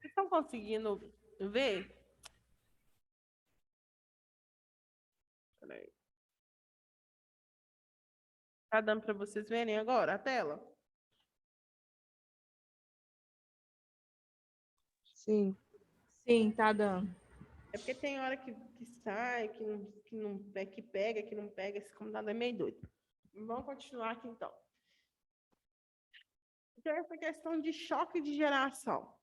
Vocês estão conseguindo ver? Peraí. Tá dando para vocês verem agora a tela? Sim. Sim, tá dando. É porque tem hora que sai, que pega, que não pega. Esse computador é meio doido. Vamos continuar aqui, então. Então, essa questão de choque de geração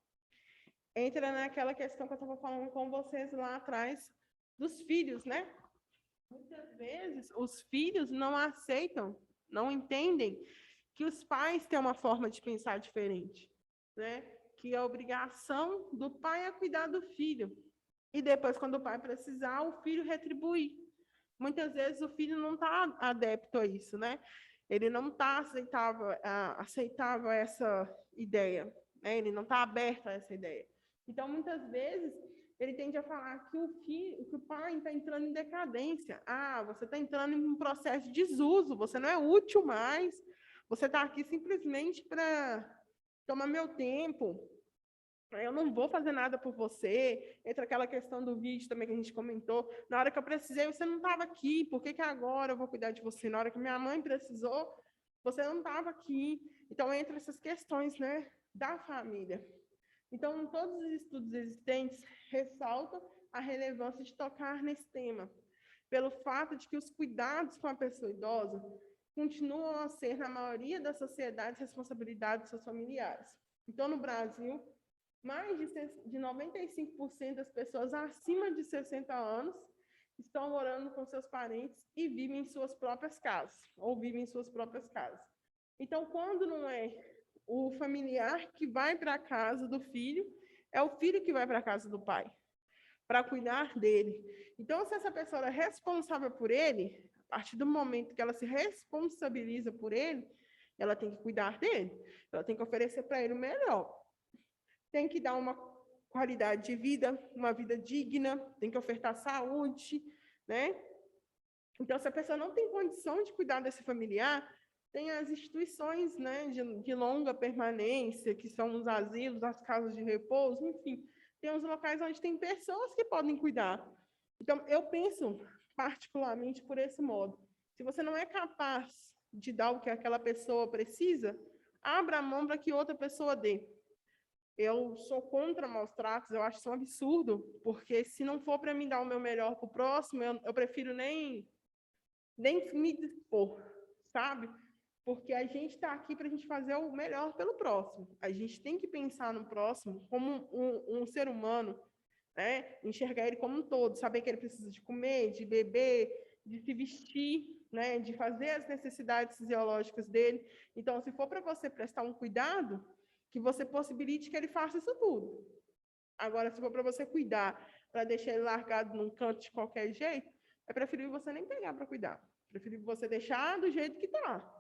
entra naquela questão que eu estava falando com vocês lá atrás dos filhos, né? Muitas vezes, os filhos não aceitam, não entendem que os pais têm uma forma de pensar diferente, né? Que a obrigação do pai é cuidar do filho. E depois, quando o pai precisar, o filho retribui. Muitas vezes o filho não está adepto a isso, né? Ele não está aceitável a essa ideia, né? Ele não está aberto a essa ideia. Então, muitas vezes, ele tende a falar que que o pai está entrando em decadência. Ah, você está entrando em um processo de desuso, você não é útil mais, você está aqui simplesmente para tomar meu tempo, eu não vou fazer nada por você. Entra aquela questão do vídeo também que a gente comentou. Na hora que eu precisei, você não estava aqui. Por que agora eu vou cuidar de você? Na hora que minha mãe precisou, você não estava aqui. Então, entra essas questões, né, da família. Então, todos os estudos existentes ressaltam a relevância de tocar nesse tema, pelo fato de que os cuidados com a pessoa idosa continuam a ser, na maioria das sociedades, responsabilidade dos seus familiares. Então, no Brasil, mais de 95% das pessoas acima de 60 anos estão morando com seus parentes e vivem em suas próprias casas, ou vivem em suas próprias casas. Então, quando não é o familiar que vai para a casa do filho, é o filho que vai para a casa do pai, para cuidar dele. Então, se essa pessoa é responsável por ele, a partir do momento que ela se responsabiliza por ele, ela tem que cuidar dele, ela tem que oferecer para ele o melhor. Tem que dar uma qualidade de vida, uma vida digna, tem que ofertar saúde, né? Então, se a pessoa não tem condição de cuidar desse familiar, tem as instituições, né, de longa permanência, que são os asilos, as casas de repouso, enfim, tem os locais onde tem pessoas que podem cuidar. Então, eu penso particularmente por esse modo. Se você não é capaz de dar o que aquela pessoa precisa, abra a mão para que outra pessoa dê. Eu sou contra maus tratos, eu acho isso um absurdo, porque se não for para mim dar o meu melhor para o próximo, eu prefiro nem me dispor, sabe? Porque a gente está aqui para a gente fazer o melhor pelo próximo. A gente tem que pensar no próximo como um ser humano, né? Enxergar ele como um todo, saber que ele precisa de comer, de beber, de se vestir, né? De fazer as necessidades fisiológicas dele. Então, se for para você prestar um cuidado, que você possibilite que ele faça isso tudo. Agora, se for para você cuidar, para deixar ele largado num canto de qualquer jeito, é preferível você nem pegar para cuidar. É preferível você deixar do jeito que está.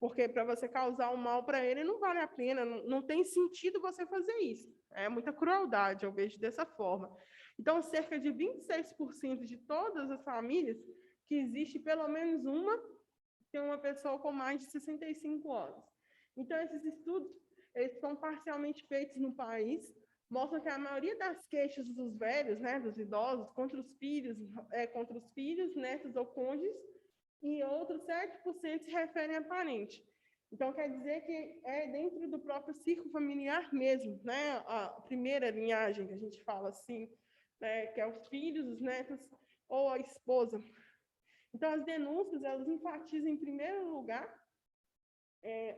Porque para você causar um mal para ele, não vale a pena, não tem sentido você fazer isso. É muita crueldade, eu vejo dessa forma. Então, cerca de 26% de todas as famílias que existe pelo menos uma, tem uma pessoa com mais de 65 anos. Então, esses estudos eles são parcialmente feitos no país, mostram que a maioria das queixas dos velhos, né, dos idosos, contra os filhos, netos ou cônjuges, e outros 7% se referem a parente. Então, quer dizer que é dentro do próprio círculo familiar mesmo, né, a primeira linhagem que a gente fala assim, né, que é os filhos, os netos ou a esposa. Então, as denúncias, elas enfatizam, em primeiro lugar,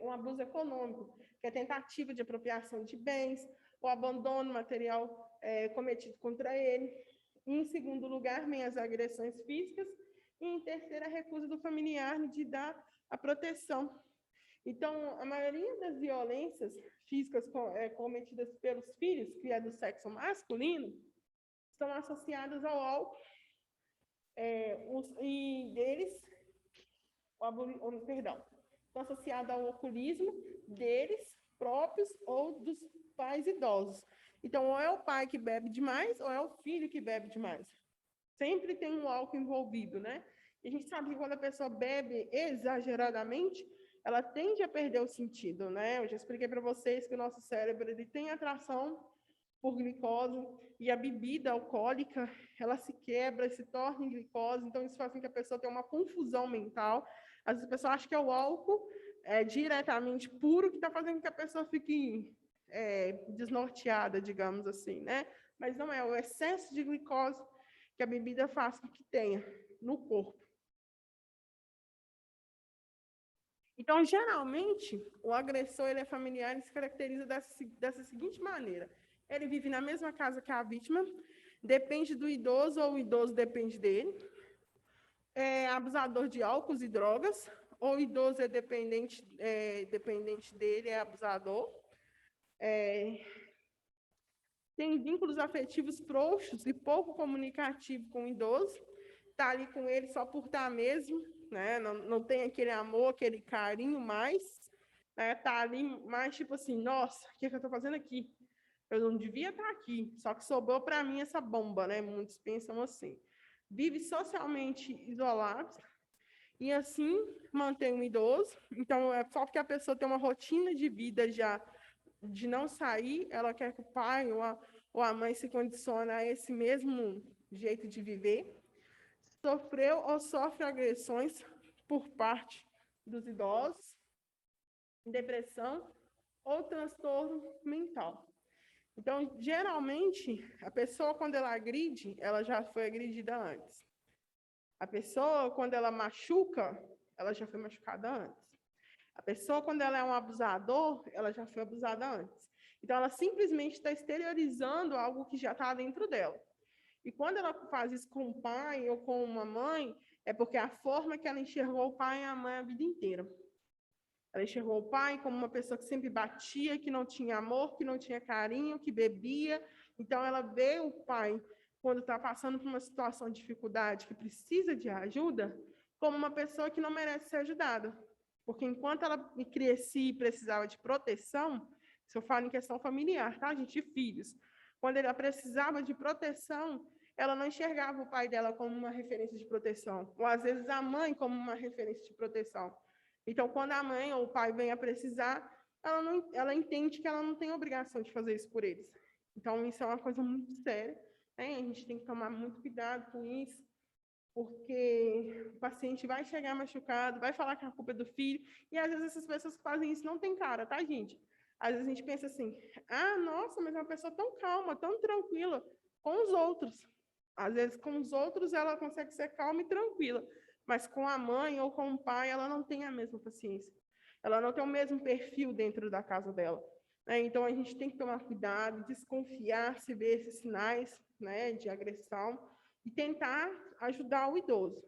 um abuso econômico, que é a tentativa de apropriação de bens, o abandono material cometido contra ele. Em segundo lugar, vem as agressões físicas. E em terceiro, a recusa do familiar de dar a proteção. Então, a maioria das violências físicas cometidas pelos filhos, que é do sexo masculino, estão associadas ao álcool, e deles, perdão, estão associadas ao alcoolismo deles próprios ou dos pais idosos. Então, ou é o pai que bebe demais, ou é o filho que bebe demais. Sempre tem um álcool envolvido, né? E a gente sabe que quando a pessoa bebe exageradamente, ela tende a perder o sentido, né? Eu já expliquei para vocês que o nosso cérebro ele tem atração por glicose, e a bebida alcoólica, ela se quebra, se torna em glicose, então isso faz com que a pessoa tenha uma confusão mental. Às vezes a pessoa acha que é o álcool diretamente puro que está fazendo com que a pessoa fique desnorteada, digamos assim, né? Mas não é o excesso de glicose que a bebida faz com que tenha no corpo. Então, geralmente, o agressor ele é familiar e se caracteriza dessa seguinte maneira. Ele vive na mesma casa que a vítima, depende do idoso ou o idoso depende dele, é abusador de álcool e drogas, ou o idoso é dependente dele, é abusador, tem vínculos afetivos frouxos e pouco comunicativo com o idoso, está ali com ele só por estar mesmo, né? Não tem aquele amor, aquele carinho mais, né? Tá ali mais tipo assim, nossa, o que eu estou fazendo aqui? Eu não devia estar aqui, só que sobrou para mim essa bomba, né? Muitos pensam assim. Vive socialmente isolado e assim mantém um idoso. Então, é só porque a pessoa tem uma rotina de vida já de não sair, ela quer que o pai ou a mãe se condicione a esse mesmo jeito de viver. Sofreu ou sofre agressões por parte dos idosos, depressão ou transtorno mental. Então, geralmente, a pessoa, quando ela agride, ela já foi agredida antes. A pessoa, quando ela machuca, ela já foi machucada antes. A pessoa, quando ela é um abusador, ela já foi abusada antes. Então, ela simplesmente está exteriorizando algo que já está dentro dela. E quando ela faz isso com o pai ou com uma mãe, é porque é a forma que ela enxergou o pai e a mãe a vida inteira. Ela enxergou o pai como uma pessoa que sempre batia, que não tinha amor, que não tinha carinho, que bebia. Então, ela vê o pai, quando está passando por uma situação de dificuldade, que precisa de ajuda, como uma pessoa que não merece ser ajudada. Porque enquanto ela crescia e precisava de proteção, isso eu falo em questão familiar, tá, gente? Filhos. Quando ela precisava de proteção, ela não enxergava o pai dela como uma referência de proteção. Ou, às vezes, a mãe como uma referência de proteção. Então, quando a mãe ou o pai vem a precisar, ela entende que ela não tem obrigação de fazer isso por eles. Então, isso é uma coisa muito séria, né? A gente tem que tomar muito cuidado com isso, porque o paciente vai chegar machucado, vai falar que a culpa é do filho, e às vezes essas pessoas que fazem isso não tem cara, tá, gente? Às vezes a gente pensa assim, ah, nossa, mas é uma pessoa tão calma, tão tranquila com os outros. Às vezes, com os outros, ela consegue ser calma e tranquila, mas com a mãe ou com o pai, ela não tem a mesma paciência. Ela não tem o mesmo perfil dentro da casa dela. Né? Então, a gente tem que tomar cuidado, desconfiar se vê esses sinais, né, de agressão e tentar ajudar o idoso.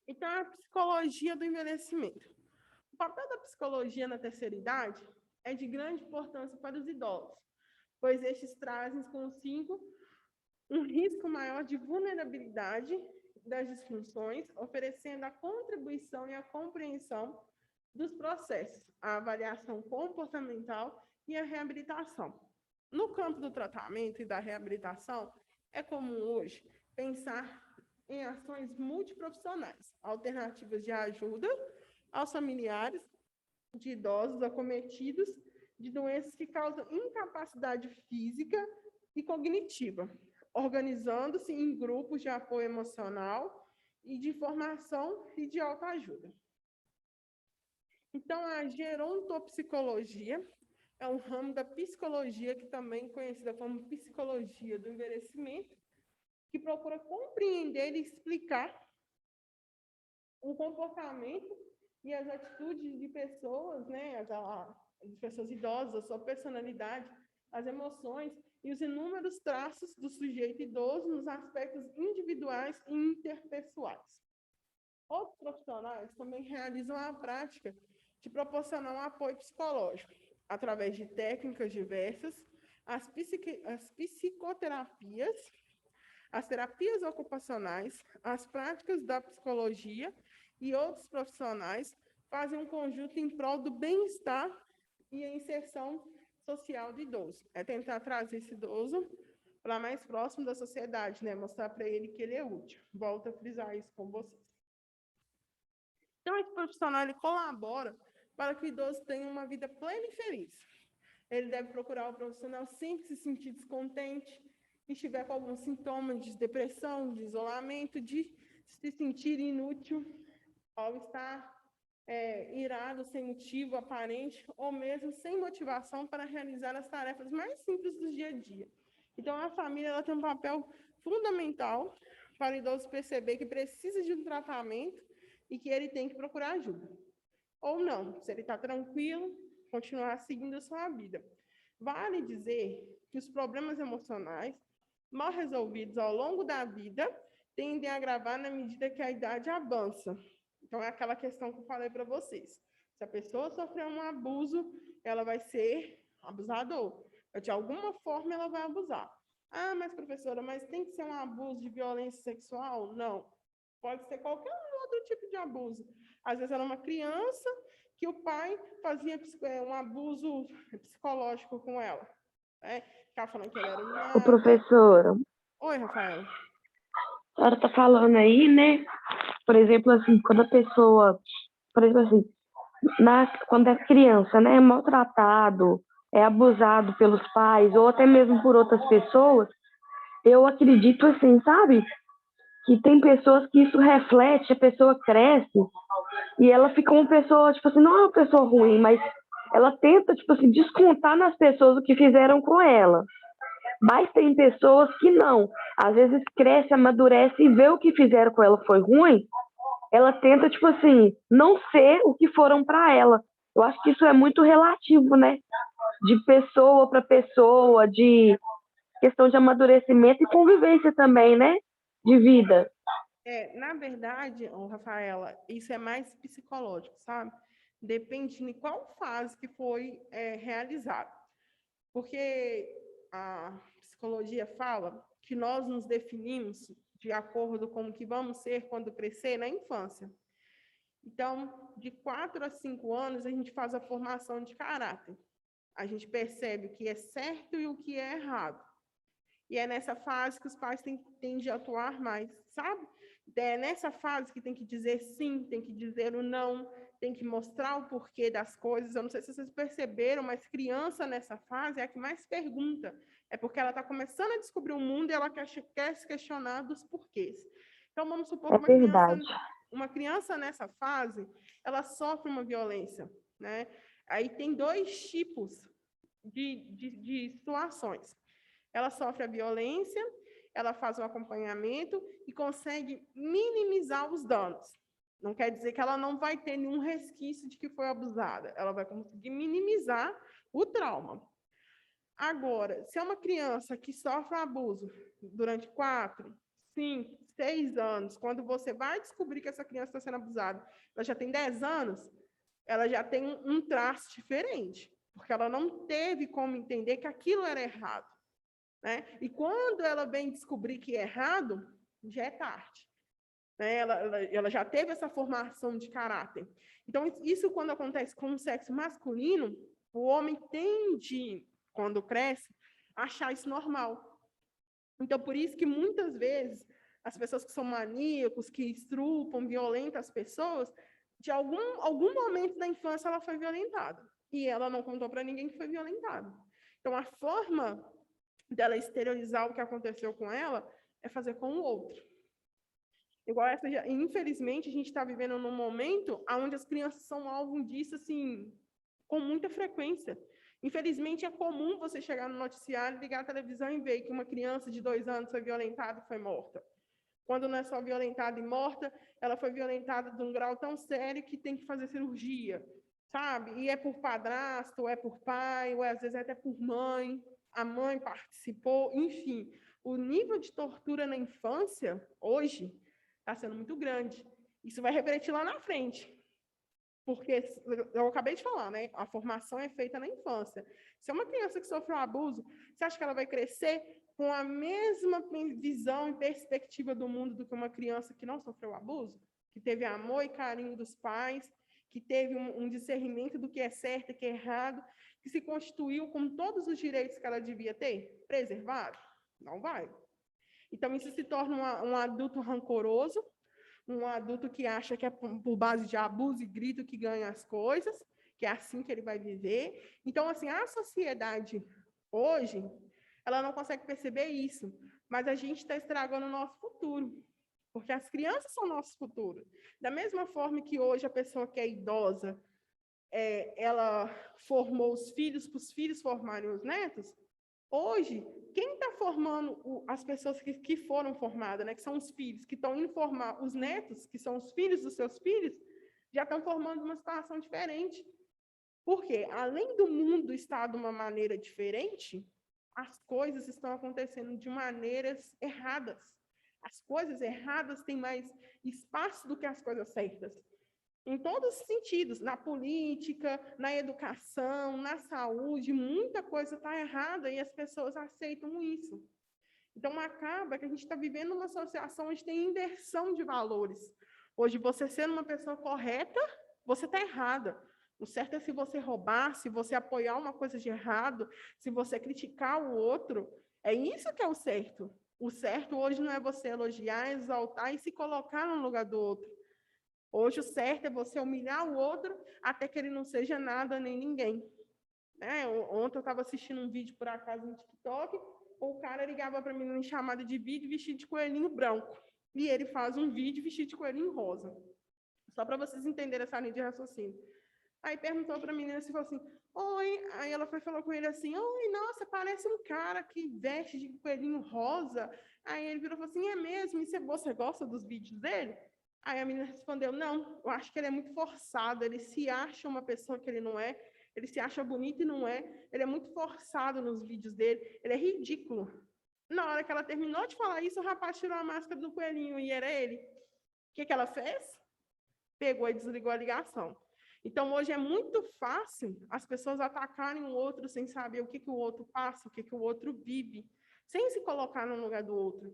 Então, a psicologia do envelhecimento. O papel da psicologia na terceira idade é de grande importância para os idosos, pois estes trazem consigo um risco maior de vulnerabilidade das disfunções, oferecendo a contribuição e a compreensão dos processos, a avaliação comportamental e a reabilitação. No campo do tratamento e da reabilitação, é comum hoje pensar em ações multiprofissionais, alternativas de ajuda aos familiares de idosos acometidos de doenças que causam incapacidade física e cognitiva, organizando-se em grupos de apoio emocional e de formação e de autoajuda. Então, a gerontopsicologia é um ramo da psicologia que também é conhecida como psicologia do envelhecimento, que procura compreender e explicar o comportamento e as atitudes de pessoas, né, das pessoas idosas, a sua personalidade, as emoções e os inúmeros traços do sujeito idoso nos aspectos individuais e interpessoais. Outros profissionais também realizam a prática de proporcionar um apoio psicológico, através de técnicas diversas, as psicoterapias, as terapias ocupacionais, as práticas da psicologia e outros profissionais fazem um conjunto em prol do bem-estar e a inserção social do idoso. É tentar trazer esse idoso para mais próximo da sociedade, né? Mostrar para ele que ele é útil. Volto a frisar isso com vocês. Então, esse profissional ele colabora para que o idoso tenha uma vida plena e feliz. Ele deve procurar o profissional sempre que se sentir descontente, e estiver com algum sintoma de depressão, de isolamento, de se sentir inútil ao estar irado, sem motivo aparente, ou mesmo sem motivação para realizar as tarefas mais simples do dia a dia. Então, a família ela tem um papel fundamental para o idoso perceber que precisa de um tratamento e que ele tem que procurar ajuda. Ou não, se ele está tranquilo, continuar seguindo a sua vida. Vale dizer que os problemas emocionais, mal resolvidos ao longo da vida, tendem a agravar na medida que a idade avança. Então, é aquela questão que eu falei para vocês. Se a pessoa sofreu um abuso, ela vai ser abusador. De alguma forma, ela vai abusar. Ah, mas professora, mas tem que ser um abuso de violência sexual? Não. Pode ser qualquer outro tipo de abuso. Às vezes, era uma criança que o pai fazia um abuso psicológico com ela. Ficava falando que ela era Ô, uma... professora, Oi, Rafaela. a senhora tá falando aí, né? Por exemplo, assim, quando a pessoa, por exemplo, assim, quando é criança, né, é maltratado, é abusado pelos pais ou até mesmo por outras pessoas, eu acredito assim, sabe? Que tem pessoas que isso reflete, a pessoa cresce e ela fica uma pessoa, tipo assim, não é uma pessoa ruim, mas ela tenta, tipo assim, descontar nas pessoas o que fizeram com ela. Mas tem pessoas que não. Às vezes cresce, amadurece e vê o que fizeram com ela foi ruim. Ela tenta, tipo assim, não ser o que foram para ela. Eu acho que isso é muito relativo, né? De pessoa para pessoa, de questão de amadurecimento e convivência também, né? De vida. Na verdade, Rafaela, isso é mais psicológico, sabe? Depende de qual fase que foi realizado. Porque a psicologia fala que nós nos definimos de acordo com o que vamos ser quando crescer na infância. Então, de 4 a 5 anos, a gente faz a formação de caráter. A gente percebe o que é certo e o que é errado. E é nessa fase que os pais têm de atuar mais, sabe? É nessa fase que tem que dizer sim, tem que dizer o não, tem que mostrar o porquê das coisas. Eu não sei se vocês perceberam, mas criança nessa fase é a que mais pergunta. É porque ela está começando a descobrir o mundo e ela quer se questionar dos porquês. Então, vamos supor que uma criança nessa fase, ela sofre uma violência, né? Aí tem 2 tipos de situações. Ela sofre a violência, ela faz o acompanhamento e consegue minimizar os danos. Não quer dizer que ela não vai ter nenhum resquício de que foi abusada. Ela vai conseguir minimizar o trauma. Agora, se é uma criança que sofre um abuso durante 4, 5, 6 anos, quando você vai descobrir que essa criança está sendo abusada, ela já tem 10 anos, ela já tem um traço diferente, porque ela não teve como entender que aquilo era errado. Né? E quando ela vem descobrir que é errado, já é tarde. Né? Ela já teve essa formação de caráter. Então, isso quando acontece com o sexo masculino, o homem tende, quando cresce, a achar isso normal. Então, por isso que muitas vezes as pessoas que são maníacos, que estrupam, violentam as pessoas, de algum momento da infância ela foi violentada. E ela não contou para ninguém que foi violentada. Então, a forma dela exteriorizar o que aconteceu com ela é fazer com o outro. Igual essa, infelizmente, a gente está vivendo num momento onde as crianças são alvo disso, assim, com muita frequência. Infelizmente, é comum você chegar no noticiário, ligar a televisão e ver que uma criança de 2 anos foi violentada e foi morta. Quando não é só violentada e morta, ela foi violentada de um grau tão sério que tem que fazer cirurgia. sabe? E é por padrasto, ou é por pai, ou às vezes é até por mãe, a mãe participou, enfim. O nível de tortura na infância, hoje, está sendo muito grande. Isso vai refletir lá na frente. Porque, eu acabei de falar, né? A formação é feita na infância. Se é uma criança que sofreu abuso, você acha que ela vai crescer com a mesma visão e perspectiva do mundo do que uma criança que não sofreu abuso? Que teve amor e carinho dos pais, que teve um discernimento do que é certo e que é errado, que se constituiu com todos os direitos que ela devia ter, preservado? Não vai. Então, isso se torna um adulto rancoroso, um adulto que acha que é por base de abuso e grito que ganha as coisas, que é assim que ele vai viver. Então, assim, a sociedade hoje, ela não consegue perceber isso, mas a gente está estragando o nosso futuro, porque as crianças são nosso futuro. Da mesma forma que hoje a pessoa que é idosa, ela formou os filhos para os filhos formarem os netos, hoje, quem está formando as pessoas que foram formadas, né, que são os filhos, que estão indo formar os netos, que são os filhos dos seus filhos, já estão formando uma situação diferente. Por quê? Além do mundo estar de uma maneira diferente, as coisas estão acontecendo de maneiras erradas. As coisas erradas têm mais espaço do que as coisas certas. Em todos os sentidos, na política, na educação, na saúde, muita coisa está errada e as pessoas aceitam isso. Então, acaba que a gente está vivendo uma associação onde tem inversão de valores. Hoje, você sendo uma pessoa correta, você está errada. O certo é se você roubar, se você apoiar uma coisa de errado, se você criticar o outro. É isso que é o certo. O certo hoje não é você elogiar, exaltar e se colocar no lugar do outro. Hoje o certo é você humilhar o outro até que ele não seja nada nem ninguém. Ontem eu estava assistindo um vídeo, por acaso, no TikTok, o cara ligava para mim em chamada de vídeo vestido de coelhinho branco. E ele faz um vídeo vestido de coelhinho rosa. Só para vocês entenderem essa linha de raciocínio. Aí perguntou para a menina assim, falou assim, oi, aí ela falou com ele assim, oi, nossa, parece um cara que veste de coelhinho rosa. Aí ele virou e falou assim, é mesmo? E você gosta dos vídeos dele? Aí a menina respondeu, não, eu acho que ele é muito forçado, ele se acha uma pessoa que ele não é, ele se acha bonito e não é, ele é muito forçado nos vídeos dele, ele é ridículo. Na hora que ela terminou de falar isso, o rapaz tirou a máscara do coelhinho e era ele. O que ela fez? Pegou e desligou a ligação. Então, hoje é muito fácil as pessoas atacarem o outro sem saber o que o outro passa, o que o outro vive, sem se colocar no lugar do outro.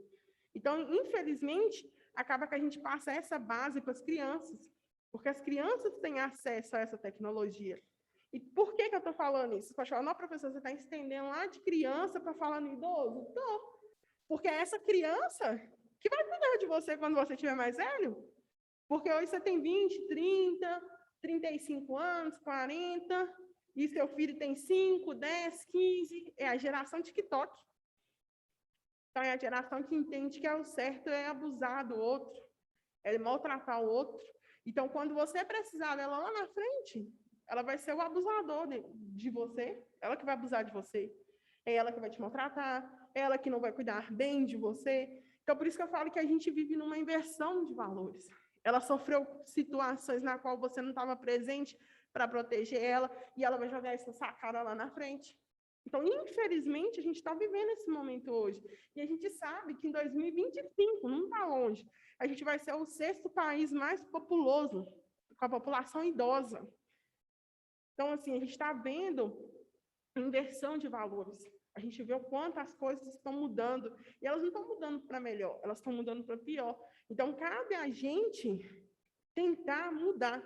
Então, infelizmente, acaba que a gente passa essa base para as crianças, porque as crianças têm acesso a essa tecnologia. E por que eu estou falando isso? Você pode falar, não, professor, você está estendendo lá de criança para falar no idoso? Estou. Porque é essa criança que vai cuidar de você quando você estiver mais velho. Porque hoje você tem 20, 30, 35 anos, 40, e seu filho tem 5, 10, 15, é a geração TikTok. Então, é a geração que entende que é o certo é abusar do outro, é maltratar o outro. Então, quando você precisar dela lá na frente, ela vai ser o abusador de você, ela que vai abusar de você, é ela que vai te maltratar, é ela que não vai cuidar bem de você. Então, por isso que eu falo que a gente vive numa inversão de valores. Ela sofreu situações na qual você não estava presente para proteger ela, e ela vai jogar essa sacada lá na frente. Então, infelizmente, a gente está vivendo esse momento hoje. E a gente sabe que em 2025, não está longe, a gente vai ser o 6º país mais populoso, com a população idosa. Então, assim, a gente está vendo inversão de valores. A gente vê o quanto as coisas estão mudando. E elas não estão mudando para melhor, elas estão mudando para pior. Então, cabe a gente tentar mudar.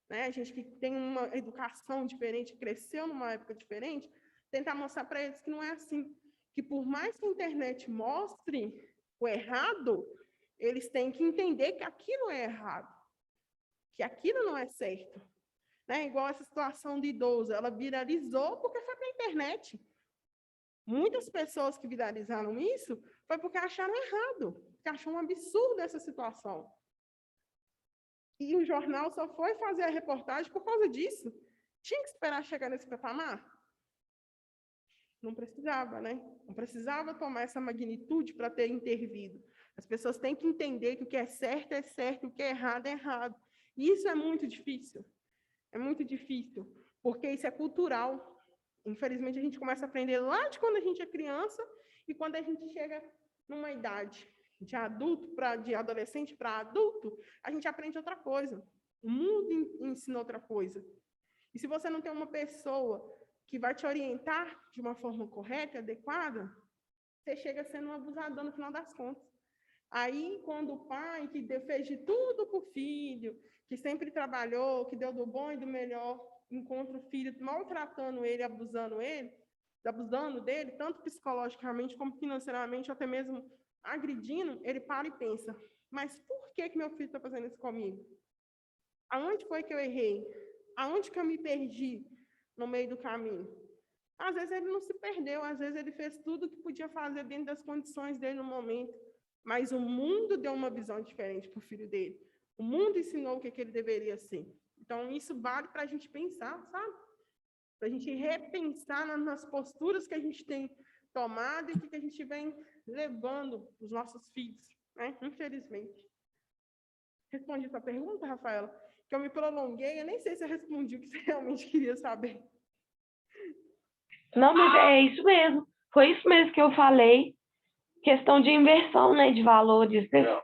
Né? A gente que tem uma educação diferente, cresceu numa época diferente, tentar mostrar para eles que não é assim. Que por mais que a internet mostre o errado, eles têm que entender que aquilo é errado. Que aquilo não é certo. Né? Igual essa situação de idoso, ela viralizou porque foi para a internet. Muitas pessoas que viralizaram isso foi porque acharam errado, porque acharam um absurdo essa situação. E o jornal só foi fazer a reportagem por causa disso. Tinha que esperar chegar nesse patamar? Não precisava, né? Não precisava tomar essa magnitude para ter intervido. As pessoas têm que entender que o que é certo, e o que é errado. E isso é muito difícil. É muito difícil, porque isso é cultural. Infelizmente, a gente começa a aprender lá de quando a gente é criança e quando a gente chega numa idade de adulto de adolescente para adulto, a gente aprende outra coisa. O mundo ensina outra coisa. E se você não tem uma pessoa que vai te orientar de uma forma correta e adequada, você chega sendo um abusador no final das contas. Aí, quando o pai, que fez de tudo para o filho, que sempre trabalhou, que deu do bom e do melhor, encontra o filho maltratando ele, abusando dele, tanto psicologicamente como financeiramente, ou até mesmo agredindo, ele para e pensa, mas por que meu filho está fazendo isso comigo? Aonde foi que eu errei? Aonde que eu me perdi no meio do caminho? Às vezes ele não se perdeu, às vezes ele fez tudo o que podia fazer dentro das condições dele no momento, mas o mundo deu uma visão diferente para o filho dele. O mundo ensinou o que ele deveria ser. Então, isso vale para a gente pensar, sabe? Para a gente repensar nas posturas que a gente tem tomado e que a gente vem levando os nossos filhos, né? Infelizmente. Respondi a sua pergunta, Rafaela? Que eu me prolonguei, eu nem sei se eu respondi o que você realmente queria saber. Não, mas é isso mesmo. Foi isso mesmo que eu falei. Questão de inversão, né, de valores. Né?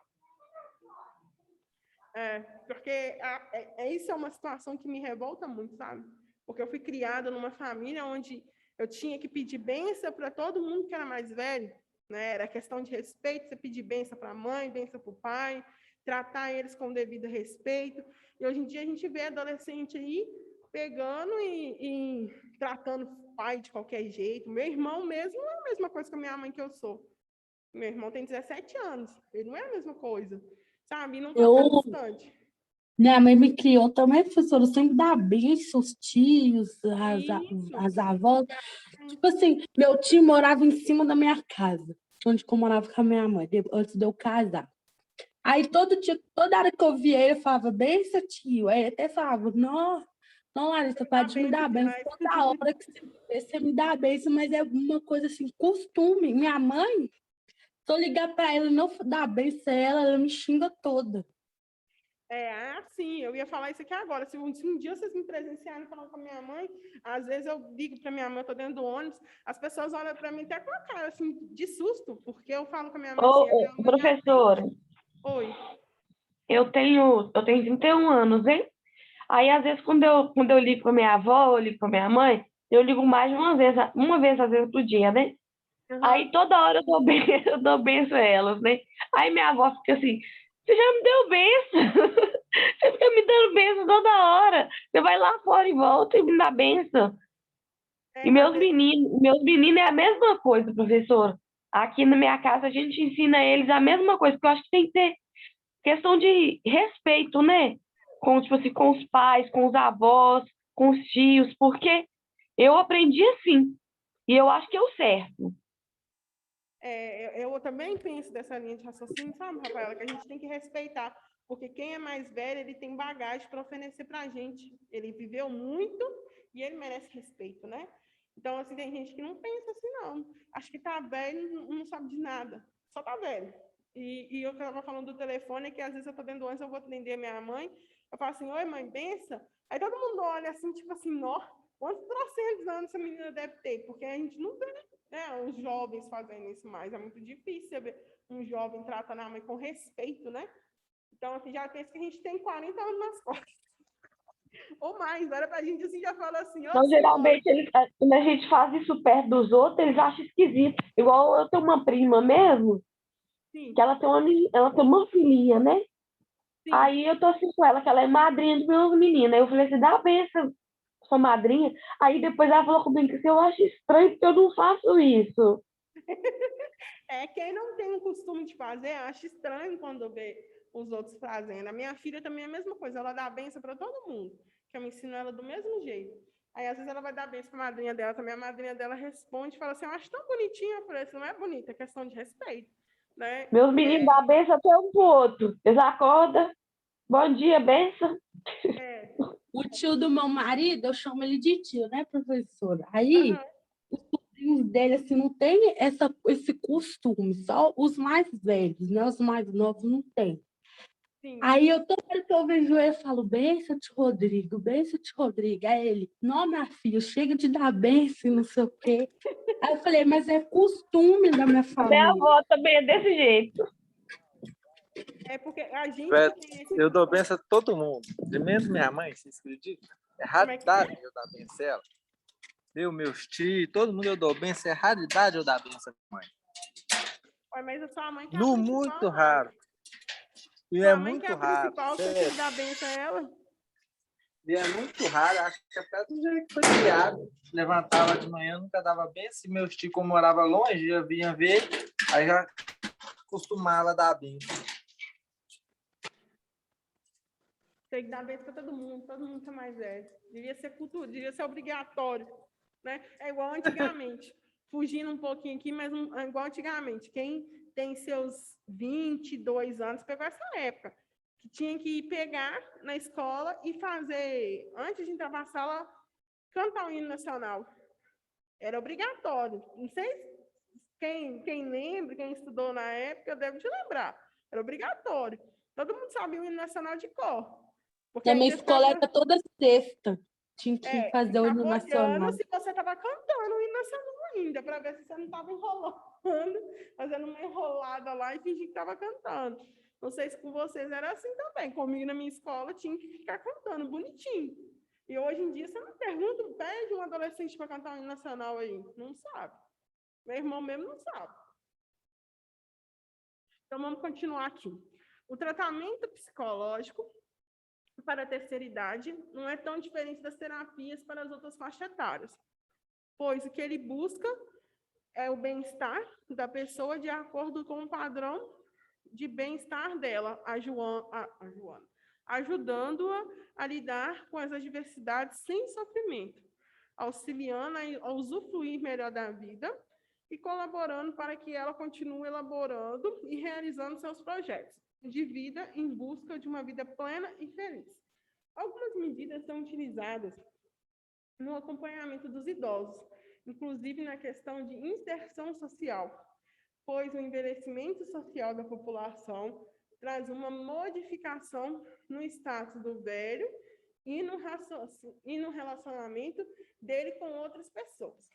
Porque isso é uma situação que me revolta muito, sabe? Porque eu fui criada numa família onde eu tinha que pedir bênção para todo mundo que era mais velho, né? Era questão de respeito, você pedir bênção para a mãe, bênção para o pai, tratar eles com devido respeito. E hoje em dia a gente vê adolescente aí pegando e tratando o pai de qualquer jeito. Meu irmão mesmo não é a mesma coisa que a minha mãe que eu sou. Meu irmão tem 17 anos, ele não é a mesma coisa, sabe? E não está tão distante. Minha mãe me criou também, professora, sempre dá benção, os tios, as avós. Tipo assim, meu tio morava em cima da minha casa, onde eu morava com a minha mãe, antes de eu casar. Aí todo dia, toda hora que eu via ele, eu falava, benção, tio. Aí ele até falava, não, Larissa, pode me dar benção. Toda hora que você me dá benção, mas é uma coisa assim, costume. Minha mãe, se eu ligar para ela e não dar benção a ela me xinga toda. Sim, eu ia falar isso aqui agora. Se um dia vocês me presenciarem falando com a minha mãe, às vezes eu digo para minha mãe, eu estou dentro do ônibus, as pessoas olham para mim até com a cara, assim, de susto, porque eu falo com a minha mãe assim... Professora, oi. Eu tenho 31 anos, hein? Aí, às vezes, quando eu ligo para minha avó, eu ligo para minha mãe, eu ligo mais de uma vez às vezes, por dia, né? Uhum. Aí, toda hora eu dou benção a elas, né? Aí, minha avó fica assim, você já me deu benção? Você fica me dando benção toda hora. Você vai lá fora e volta e me dá benção. E meus meninos é a mesma coisa, professor. Aqui na minha casa, a gente ensina eles a mesma coisa, porque eu acho que tem que ter questão de respeito, né? Tipo assim, com os pais, com os avós, com os tios, porque eu aprendi assim. E eu acho que é o certo. Eu também penso dessa linha de raciocínio, sabe, Rafaela, que a gente tem que respeitar, porque quem é mais velho, ele tem bagagem para oferecer para a gente. Ele viveu muito e ele merece respeito, né? Então, assim, tem gente que não pensa assim, não. Acho que tá velho, não sabe de nada. Só tá velho. E eu estava falando do telefone, que às vezes eu tô dentro do ônibus, eu vou atender a minha mãe, eu falo assim, oi, mãe, benção. Aí todo mundo olha assim, tipo assim, nó, quantos trocentos anos essa menina deve ter? Porque a gente não vê, né, os jovens fazendo isso mais. É muito difícil ver um jovem tratando a mãe com respeito, né? Então, assim, já pensa que a gente tem 40 anos nas costas. Ou mais, olha pra gente assim, já fala assim, Então, geralmente, quando a gente faz isso perto dos outros, eles acham esquisito. Igual eu tenho uma prima mesmo, Sim. que ela tem uma filhinha, né? Sim. Aí eu tô assim com ela, que ela é madrinha dos meus meninos. Aí eu falei assim, dá bem essa sua madrinha. Aí depois ela falou comigo que assim, eu acho estranho porque eu não faço isso. Quem não tem o costume de fazer, acha estranho quando vê os outros fazendo. A minha filha também é a mesma coisa, ela dá benção para todo mundo, que eu me ensino ela do mesmo jeito. Aí, às vezes, ela vai dar benção para a madrinha dela, também a madrinha dela responde e fala assim, eu acho tão bonitinha. Eu falei assim, não é bonita, é questão de respeito. Né? Meus meninos dão benção até um pro outro. Eles acordam, bom dia, benção. O tio do meu marido, eu chamo ele de tio, né, professora? Aí, os sobrinhos dele, assim, não tem esse costume, só os mais velhos, né? Os mais novos não tem. Sim. Aí eu toda hora que eu vejo ele, eu falo, benção de Rodrigo, benção de Rodrigo. Aí ele, não, minha filha, chega de dar benção, não sei o quê. Aí eu falei, mas é costume da minha Minha família. avó também é desse jeito. É porque a gente Velho, que tem esse eu dou benção a todo mundo, de menos minha mãe, vocês acreditam? É raridade eu dar benção a ela. Eu, meus tios, todo mundo eu dou benção, é raridade eu dar benção à mãe. Ué, mas a sua mãe que é a No principal, muito não. raro. E Sua é mãe que é muito a raro, principal, você tem sério. que dar benção a ela. E é muito raro, acho que até do jeito que foi criado. Levantava de manhã, nunca dava benção. E meus tios, como moravam longe, eu vinha ver, aí já costumava dar benção. Tem que dar benção para todo mundo tá mais velho. Devia ser cultura, devia ser obrigatório, né? É igual antigamente. Fugindo um pouquinho aqui, mas é igual antigamente. Quem tem seus 22 anos pegou essa época, que tinha que pegar na escola e fazer, antes de entrar para a sala, cantar o hino nacional. Era obrigatório. Não sei quem lembra, quem estudou na época, deve te lembrar. Era obrigatório. Todo mundo sabia o hino nacional de cor. Porque Na aí minha escola depois, era toda sexta. Tinha que fazer o hino ficava olhando nacional. se você estava cantando o hino nacional ainda, para ver se você não estava enrolando, fazendo uma enrolada lá e fingir que estava cantando. Não sei se com vocês era assim também. Comigo na minha escola tinha que ficar cantando bonitinho. E hoje em dia você não pergunta, pede um adolescente para cantar o hino nacional aí. Não sabe. Meu irmão mesmo não sabe. Então vamos continuar aqui. O tratamento psicológico para a terceira idade não é tão diferente das terapias para as outras faixas etárias, pois o que ele busca é o bem-estar da pessoa de acordo com o padrão de bem-estar dela, a Joana, ajudando-a a lidar com as adversidades sem sofrimento, auxiliando a usufruir melhor da vida e colaborando para que ela continue elaborando e realizando seus projetos de vida em busca de uma vida plena e feliz. Algumas medidas são utilizadas no acompanhamento dos idosos, inclusive na questão de inserção social, pois o envelhecimento social da população traz uma modificação no status do velho e no relacionamento dele com outras pessoas.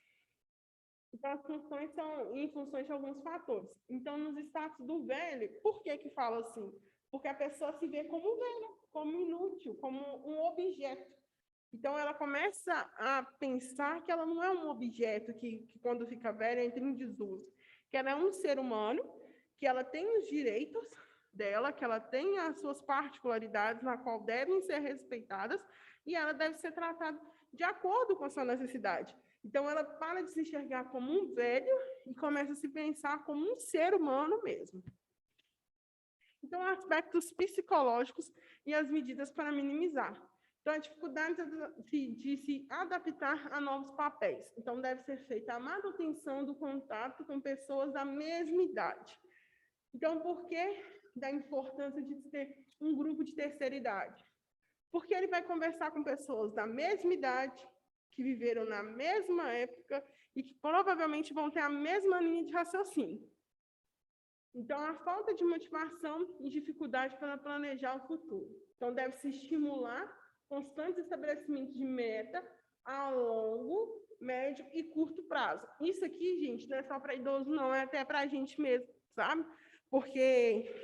Então, as funções são em função de alguns fatores. Então, nos status do velho, por que fala assim? Porque a pessoa se vê como velho, como inútil, como um objeto. Então, ela começa a pensar que ela não é um objeto que quando fica velha, entra em desuso. Que ela é um ser humano, que ela tem os direitos dela, que ela tem as suas particularidades, na qual devem ser respeitadas, e ela deve ser tratada de acordo com a sua necessidade. Então, ela para de se enxergar como um velho e começa a se pensar como um ser humano mesmo. Então, aspectos psicológicos e as medidas para minimizar. Então, a dificuldade de se adaptar a novos papéis. Então, deve ser feita a manutenção do contato com pessoas da mesma idade. Então, por que da importância de ter um grupo de terceira idade? Porque ele vai conversar com pessoas da mesma idade, que viveram na mesma época e que provavelmente vão ter a mesma linha de raciocínio. Então, a falta de motivação e dificuldade para planejar o futuro. Então, deve-se estimular constante estabelecimento de meta a longo, médio e curto prazo. Isso aqui, gente, não é só para idoso, não, é até para a gente mesmo, sabe? Porque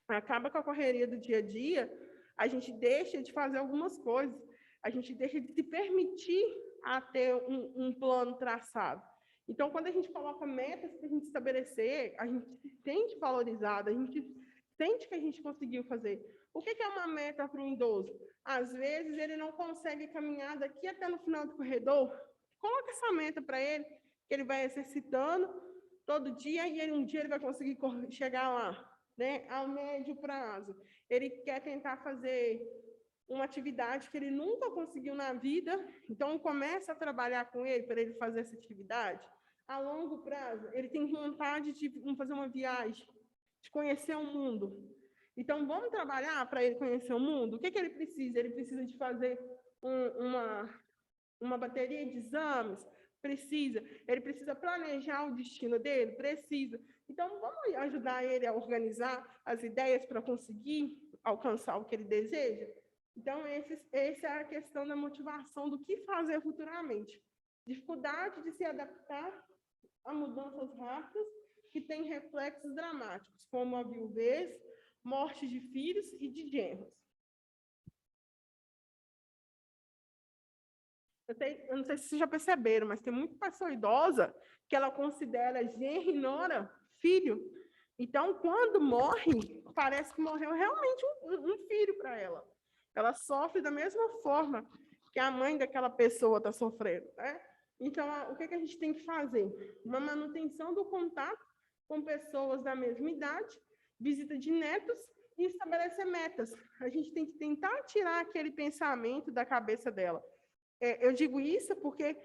acaba com a correria do dia a dia, a gente deixa de fazer algumas coisas, a gente deixa de se permitir a ter um plano traçado. Então, quando a gente coloca metas para a gente estabelecer, a gente se sente valorizado, a gente sente que a gente conseguiu fazer. O que é uma meta para um idoso? Às vezes, ele não consegue caminhar daqui até no final do corredor. Coloca essa meta para ele, que ele vai exercitando todo dia e um dia ele vai conseguir chegar lá, né? Ao médio prazo. Ele quer tentar fazer uma atividade que ele nunca conseguiu na vida, então começa a trabalhar com ele para ele fazer essa atividade. A longo prazo, ele tem vontade de fazer uma viagem, de conhecer o mundo. Então, vamos trabalhar para ele conhecer o mundo? O que ele precisa? Ele precisa de fazer uma bateria de exames? Precisa. Ele precisa planejar o destino dele? Precisa. Então, vamos ajudar ele a organizar as ideias para conseguir alcançar o que ele deseja? Então, essa é a questão da motivação do que fazer futuramente. Dificuldade de se adaptar a mudanças rápidas que têm reflexos dramáticos, como a viuvez, morte de filhos e de genros. Eu não sei se vocês já perceberam, mas tem muita pessoa idosa que ela considera genro e nora filho. Então, quando morre, parece que morreu realmente um filho para ela. Ela sofre da mesma forma que a mãe daquela pessoa está sofrendo, né? Então, o que a gente tem que fazer? Uma manutenção do contato com pessoas da mesma idade, visita de netos e estabelecer metas. A gente tem que tentar tirar aquele pensamento da cabeça dela. Eu digo isso porque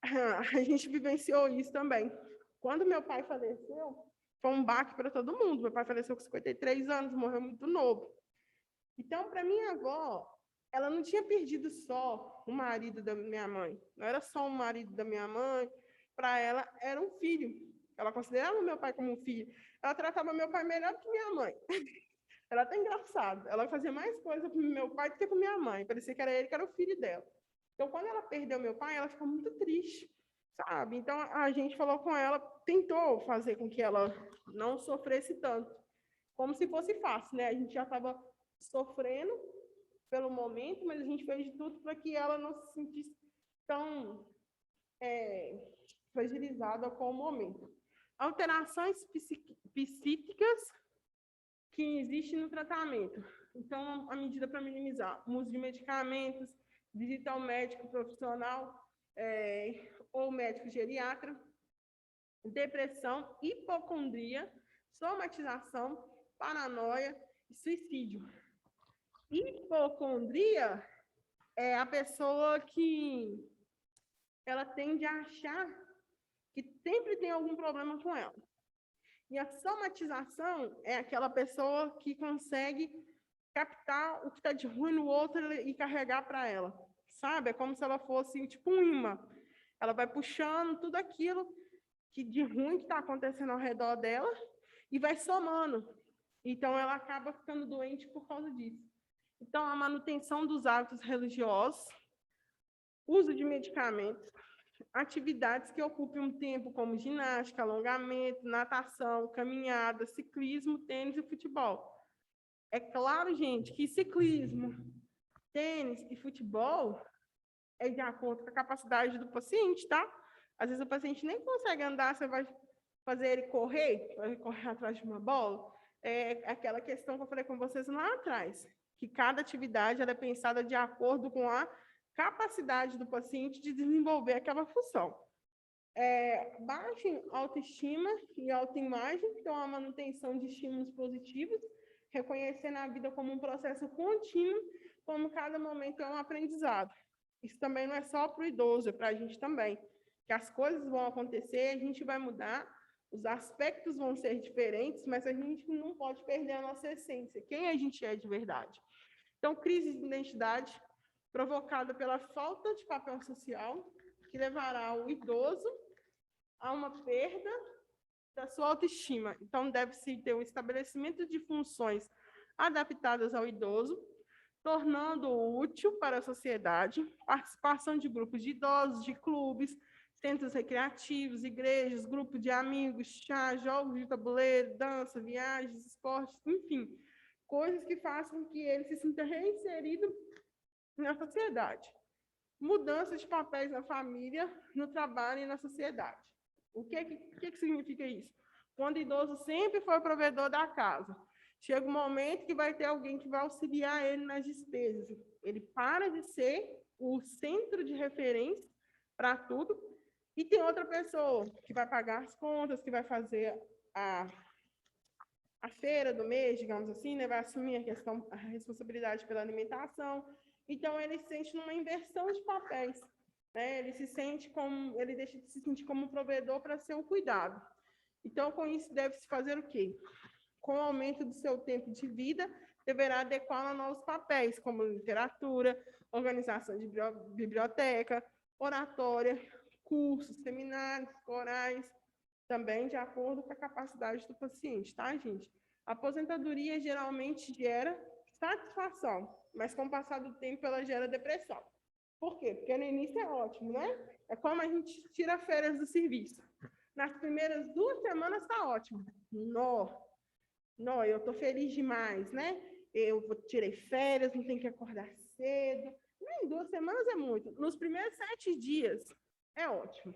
a gente vivenciou isso também. Quando meu pai faleceu, foi um baque para todo mundo. Meu pai faleceu com 53 anos, morreu muito novo. Então, para minha avó, ela não tinha perdido só o marido da minha mãe. Não era só o marido da minha mãe. Para ela, era um filho. Ela considerava o meu pai como um filho. Ela tratava meu pai melhor do que minha mãe. Era até engraçado. Ela fazia mais coisa com meu pai do que com minha mãe. Parecia que era ele que era o filho dela. Então, quando ela perdeu meu pai, ela ficou muito triste, sabe? Então, a gente falou com ela, tentou fazer com que ela não sofresse tanto, como se fosse fácil, né? A gente já estava sofrendo pelo momento, mas a gente fez de tudo para que ela não se sentisse tão fragilizada com o momento. Alterações psíquicas que existem no tratamento. Então, a medida para minimizar o uso de medicamentos, visita ao médico profissional ou médico geriatra, depressão, hipocondria, somatização, paranoia e suicídio. Hipocondria é a pessoa que ela tende a achar que sempre tem algum problema com ela. E a somatização é aquela pessoa que consegue captar o que está de ruim no outro e carregar para ela, sabe? É como se ela fosse tipo um imã. Ela vai puxando tudo aquilo que de ruim que está acontecendo ao redor dela e vai somando. Então, ela acaba ficando doente por causa disso. Então, a manutenção dos hábitos religiosos, uso de medicamentos, atividades que ocupem um tempo, como ginástica, alongamento, natação, caminhada, ciclismo, tênis e futebol. É claro, gente, que ciclismo, tênis e futebol é de acordo com a capacidade do paciente, tá? Às vezes o paciente nem consegue andar, você vai fazer ele correr, vai correr atrás de uma bola. É aquela questão que eu falei com vocês lá atrás, que cada atividade ela é pensada de acordo com a capacidade do paciente de desenvolver aquela função. Baixa autoestima e autoimagem, então a manutenção de estímulos positivos, reconhecendo a vida como um processo contínuo, como cada momento é um aprendizado. Isso também não é só para o idoso, é para a gente também. Que as coisas vão acontecer, a gente vai mudar, os aspectos vão ser diferentes, mas a gente não pode perder a nossa essência, quem a gente é de verdade. Então, crise de identidade provocada pela falta de papel social, que levará o idoso a uma perda da sua autoestima. Então, deve-se ter um estabelecimento de funções adaptadas ao idoso, tornando-o útil para a sociedade, participação de grupos de idosos, de clubes, centros recreativos, igrejas, grupos de amigos, chá, jogos de tabuleiro, dança, viagens, esportes, enfim, coisas que façam com que ele se sinta reinserido na sociedade. Mudança de papéis na família, no trabalho e na sociedade. O que significa isso? Quando o idoso sempre foi o provedor da casa, chega um momento que vai ter alguém que vai auxiliar ele nas despesas. Ele para de ser o centro de referência para tudo e tem outra pessoa que vai pagar as contas, que vai fazer a feira do mês, digamos assim, né? Vai assumir a responsabilidade pela alimentação. Então, ele se sente numa inversão de papéis. Né? Ele deixa de se sentir como um provedor para ser um cuidado. Então, com isso, deve-se fazer o quê? Com o aumento do seu tempo de vida, deverá adequá-lo a novos papéis, como literatura, organização de biblioteca, oratória, cursos, seminários, corais, também de acordo com a capacidade do paciente, tá, gente? A aposentadoria geralmente gera satisfação, mas com o passar do tempo ela gera depressão. Por quê? Porque no início é ótimo, né? É como a gente tira férias do serviço. Nas primeiras 2 semanas está ótimo. Não, eu estou feliz demais, né? Tirei férias, não tenho que acordar cedo. Nem 2 semanas é muito. Nos primeiros 7 dias é ótimo.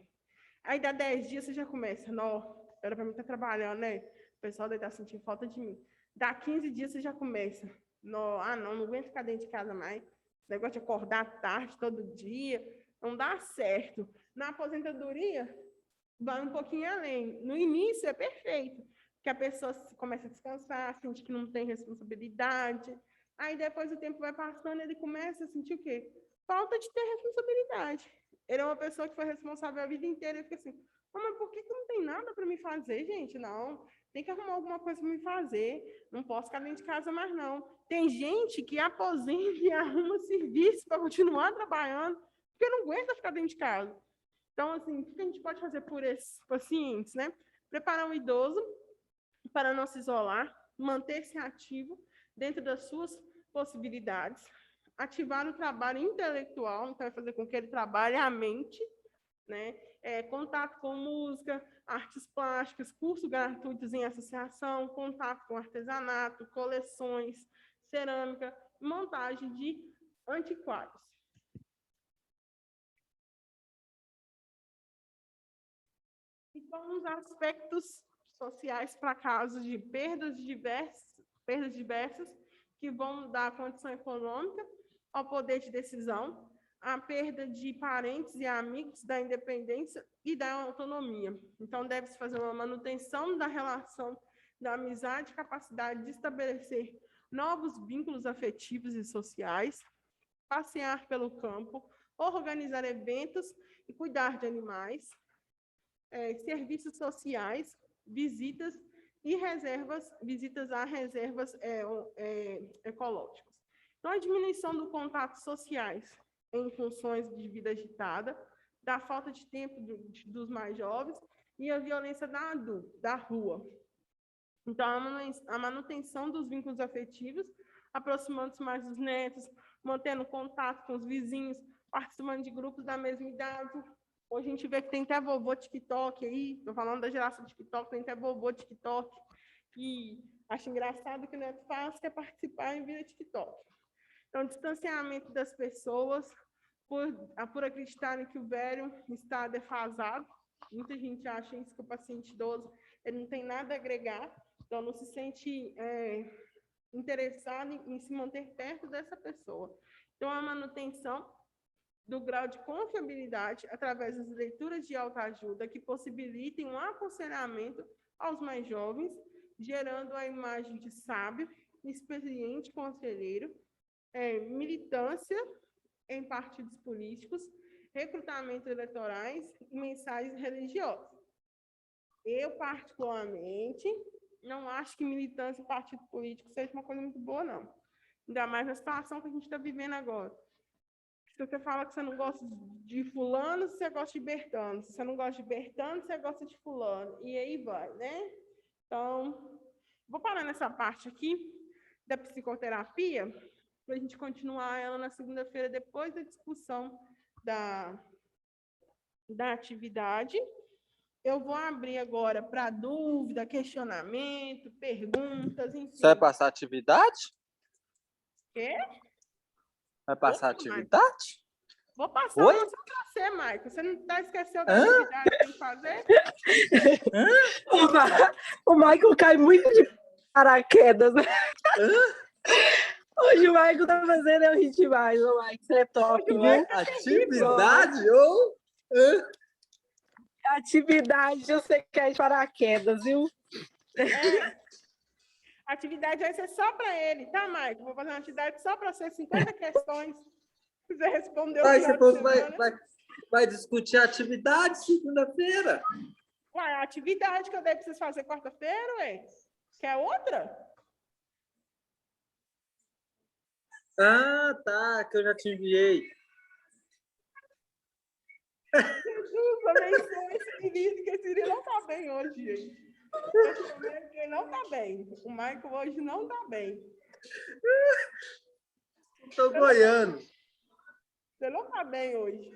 Aí dá 10 dias você já começa. Não, era para mim estar trabalhando, né? O pessoal deve estar sentindo falta de mim. Dá 15 dias você já começa. Não aguento ficar dentro de casa mais. Negócio de acordar tarde todo dia, não dá certo. Na aposentadoria, vai um pouquinho além. No início é perfeito, porque a pessoa começa a descansar, sente que não tem responsabilidade. Aí depois o tempo vai passando, ele começa a sentir o quê? Falta de ter responsabilidade. Ele é uma pessoa que foi responsável a vida inteira e fica assim, mas por que não tem nada para me fazer, gente? Não, tem que arrumar alguma coisa para me fazer. Não posso ficar dentro de casa mais, não. Tem gente que aposenta e arruma serviço para continuar trabalhando, porque não aguenta ficar dentro de casa. Então, assim, o que a gente pode fazer por esses pacientes, né? Preparar um idoso para não se isolar, manter-se ativo dentro das suas possibilidades, ativar o trabalho intelectual, então vai fazer com que ele trabalhe a mente, né? Contato com música, artes plásticas, cursos gratuitos em associação, contato com artesanato, coleções, cerâmica, montagem de antiquários. Então, os aspectos sociais para casos de perdas diversas que vão dar condição econômica ao poder de decisão, a perda de parentes e amigos, da independência e da autonomia. Então, deve-se fazer uma manutenção da relação da amizade, capacidade de estabelecer novos vínculos afetivos e sociais, passear pelo campo, organizar eventos e cuidar de animais, serviços sociais, visitas a reservas ecológicas. Então, a diminuição do contato sociais em funções de vida agitada, da falta de tempo dos mais jovens e a violência da rua. Então, a manutenção dos vínculos afetivos, aproximando-se mais dos netos, mantendo contato com os vizinhos, participando de grupos da mesma idade. Hoje a gente vê que tem até vovô TikTok aí, estou falando da geração TikTok, tem até vovô TikTok, que acho engraçado que o neto faz, que é participar em vida TikTok. Então, distanciamento das pessoas, por acreditarem que o velho está defasado. Muita gente acha isso, que o paciente idoso ele não tem nada a agregar, então não se sente interessado em se manter perto dessa pessoa. Então, a manutenção do grau de confiabilidade através das leituras de autoajuda que possibilitem um aconselhamento aos mais jovens, gerando a imagem de sábio, experiente conselheiro, militância em partidos políticos, recrutamento eleitorais e mensagens religiosas. Eu, particularmente, não acho que militância em partido político seja uma coisa muito boa, não. Ainda mais na situação que a gente está vivendo agora. Se você fala que você não gosta de fulano, você gosta de Bertano. Se você não gosta de Bertano, você gosta de fulano. E aí vai, né? Então, vou parar nessa parte aqui da psicoterapia, para a gente continuar ela na segunda-feira, depois da discussão da atividade. Eu vou abrir agora para dúvida, questionamento, perguntas, enfim. Você vai passar atividade? Quê? Vai passar atividade? Vou passar Oi? só para você, Maicon. Você não está esquecendo da atividade que tem que fazer? O Michael cai muito de paraquedas, né? Hoje o Michael tá fazendo eu rir demais. O Michael, você é top, viu? Atividade ou... Atividade, eu sei que é de paraquedas, viu? A atividade vai ser só para ele, tá, Maicon? Vou fazer uma atividade só para você, 50 questões. Se você responder o final de semana. Vai discutir a atividade segunda-feira? Ué, a atividade que eu dei para vocês fazer quarta-feira, ué? Quer outra? Ah, tá, que eu já te enviei. Jesus, abençoe esse menino, que esse menino não tá bem hoje, gente. Ele não tá bem. O Michael hoje não tá bem. Tô goiano. Você não tá bem hoje.